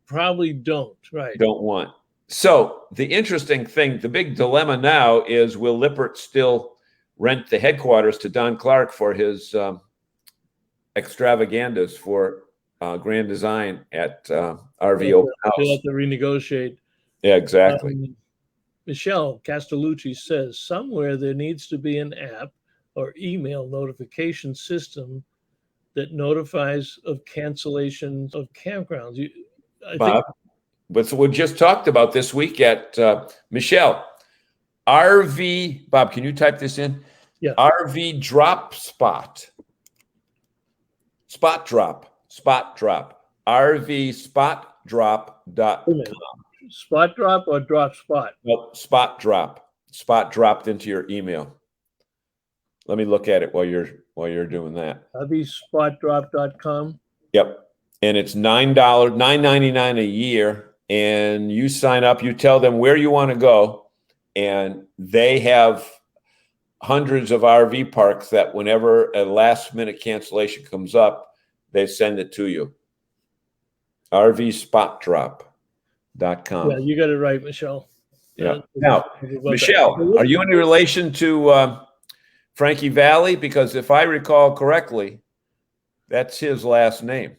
probably don't. Right, don't want. So the interesting thing, the big dilemma now is, will Lippert still rent the headquarters to Don Clark for his extravaganzas for Grand Design at RV Open House? You'll have to renegotiate. Yeah, exactly. Michelle Castellucci says somewhere there needs to be an app or email notification system that notifies of cancellations of campgrounds. Bob, but we just talked about this week at Michelle. RV, Bob, can you type this in? Yeah. RV drop spot. Spot drop. RVspotdrop.com. Spot drop or drop spot? Nope, spot drop. Spot dropped into your email. Let me look at it while you're doing that. RVspotdrop.com. Yep. And it's $9.99 a year. And you sign up, you tell them where you want to go. And they have hundreds of RV parks that whenever a last minute cancellation comes up, they send it to you. RVspotdrop.com. Yeah, you got it right, Michelle. Yeah. Now, Michelle, are you in relation to Frankie Valli? Because if I recall correctly, that's his last name.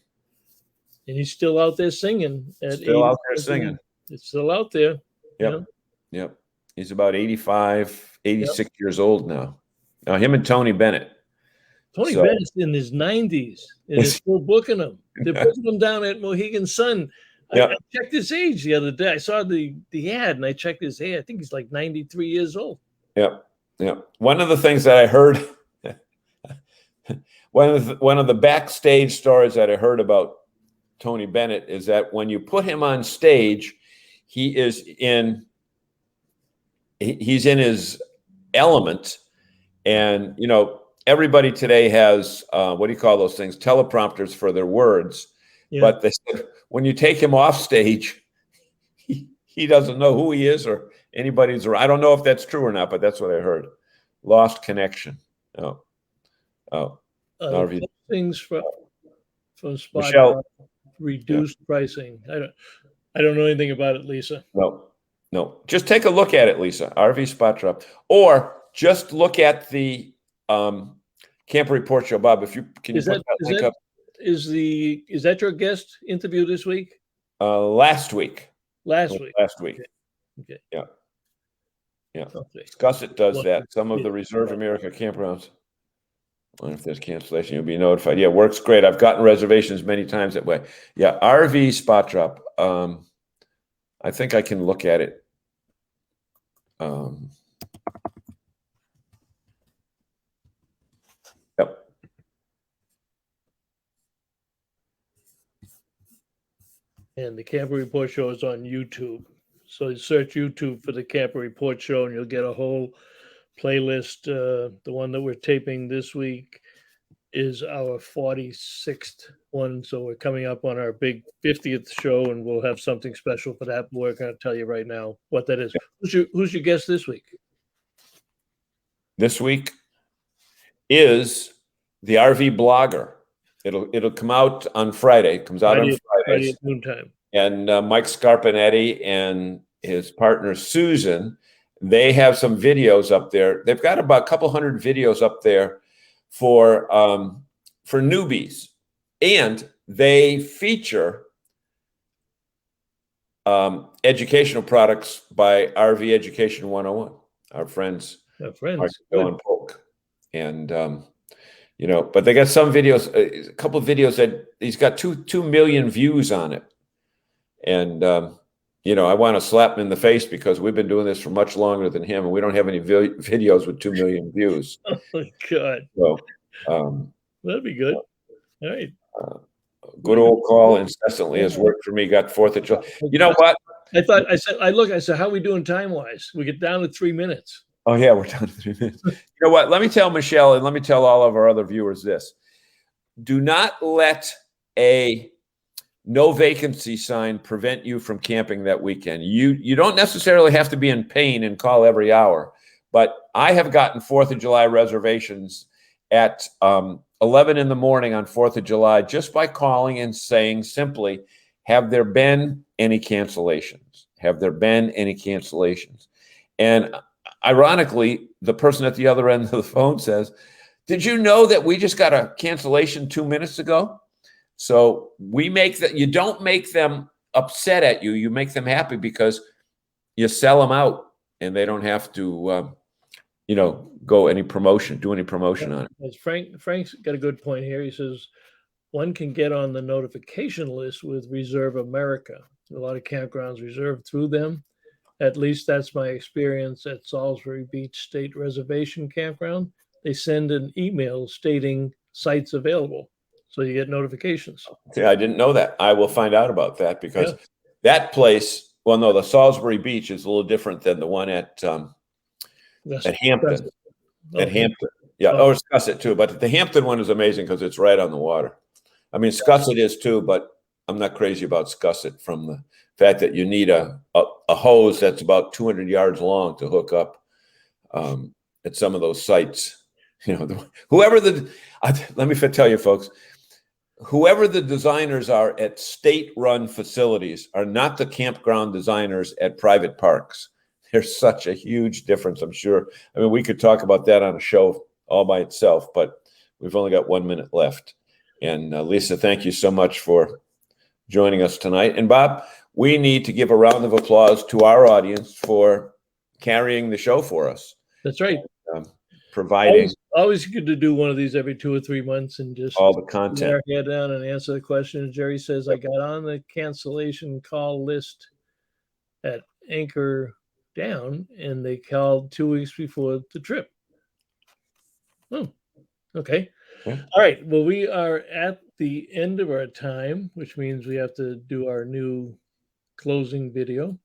And he's still out there singing. Still out there singing. It's still out there. Yep. Yep. He's about 85, 86 years old now. Now, him and Tony Bennett. Tony Bennett's in his 90s, and they're still booking him. They're booking him down at Mohegan Sun. I checked his age the other day. I saw the ad, and I checked his age. I think he's like 93 years old. Yep. Yep. One of the things that I heard, one of the backstage stories that I heard about Tony Bennett is that when you put him on stage, he's in his element. And, everybody today has, what do you call those things? Teleprompters for their words. Yeah. But they said when you take him off stage, he doesn't know who he is or anybody's around. I don't know if that's true or not, but that's what I heard. Lost connection. Things from Spot. Michelle, reduced pricing. I don't know anything about it, Lisa. No. Just take a look at it, Lisa. RV Spot Drop, or just look at the Camper Report Show. Bob, if you can, put that link up. Is that your guest interview this week? Last week. Last week. Okay. Yeah. Okay. Discuss does that. Some of the Reserve America campgrounds. I wonder if there's cancellation, you'll be notified. Yeah, works great. I've gotten reservations many times that way. Yeah, RV Spot Drop. I think I can look at it. Yep. And the Camper Report Show is on YouTube. So you search YouTube for the Camper Report Show and you'll get a whole playlist. The one that we're taping this week is our 46th one. So we're coming up on our big 50th show, and we'll have something special for that. We're going to tell you right now what that is. Who's your guest this week? This week is the RV blogger. It'll come out on Friday. It comes out on Fridays. At noontime. And Mike Scarpinetti and his partner Susan, they have some videos up there. They've got about a couple hundred videos up there for newbies, and they feature educational products by RV Education 101. Our friends, Mark Bill and Polk, and but they got some videos, a couple of videos that he's got 2 million views on it, and I want to slap him in the face because we've been doing this for much longer than him, and we don't have any videos with 2 million views. Oh my God! So that'd be good. All right. Good old call incessantly has worked for me. Got 4th of July. You know what? I said, how are we doing time wise? We get down to 3 minutes. Oh yeah, we're down to 3 minutes. You know what? Let me tell Michelle, and let me tell all of our other viewers this: do not let a no vacancy sign prevent you from camping that weekend. You don't necessarily have to be in pain and call every hour, but I have gotten 4th of July reservations at 11 in the morning on 4th of July just by calling and saying simply, have there been any cancellations? Have there been any cancellations? And ironically, the person at the other end of the phone says, did you know that we just got a cancellation 2 minutes ago? So we make that, you don't make them upset at you. You make them happy because you sell them out and they don't have to, do any promotion on it. As Frank's got a good point here. He says, one can get on the notification list with Reserve America. A lot of campgrounds reserve through them. At least that's my experience at Salisbury Beach State Reservation Campground. They send an email stating sites available, so you get notifications. Yeah, I didn't know that. I will find out about that because that place, well, no, the Salisbury Beach is a little different than the one at Hampton. At Hampton. Yeah, Scusset too. But the Hampton one is amazing because it's right on the water. I mean, Scusset is too, but I'm not crazy about Scusset from the fact that you need a hose that's about 200 yards long to hook up at some of those sites. Let me tell you, folks, whoever the designers are at state-run facilities are not the campground designers at private parks. There's such a huge difference, I'm sure. I mean, we could talk about that on a show all by itself, but we've only got 1 minute left. And Lisa, thank you so much for joining us tonight. And Bob, we need to give a round of applause to our audience for carrying the show for us. That's right. Providing. Always good to do one of these every 2 or 3 months and just all the content. Our head down and answer the questions. Jerry says, I got on the cancellation call list at Anchor Down, and they called 2 weeks before the trip. Oh, okay. Yeah. All right. Well, we are at the end of our time, which means we have to do our new closing video.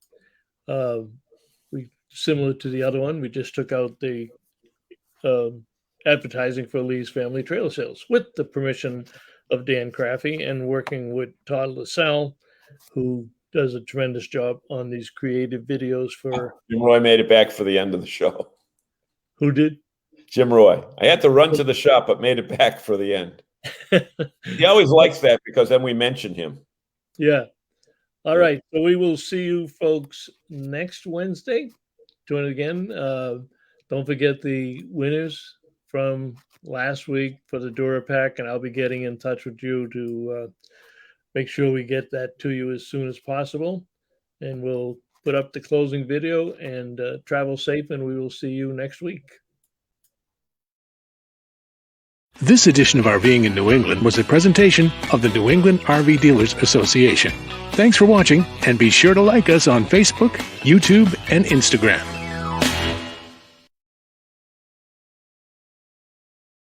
We similar to the other one, we just took out the advertising for Lee's Family Trailer Sales with the permission of Dan Craffey and working with Todd LaSalle, who does a tremendous job on these creative videos for. Jim Roy made it back for the end of the show. Who did? Jim Roy. I had to run to the shop, but made it back for the end. He always likes that because then we mention him. Yeah. All right. So we will see you folks next Wednesday. Join it again. Don't forget the winners from last week for the Durapack, and I'll be getting in touch with you to make sure we get that to you as soon as possible. And we'll put up the closing video and travel safe, and we will see you next week. This edition of RVing in New England was a presentation of the New England RV Dealers Association. Thanks for watching, and be sure to like us on Facebook, YouTube, and Instagram.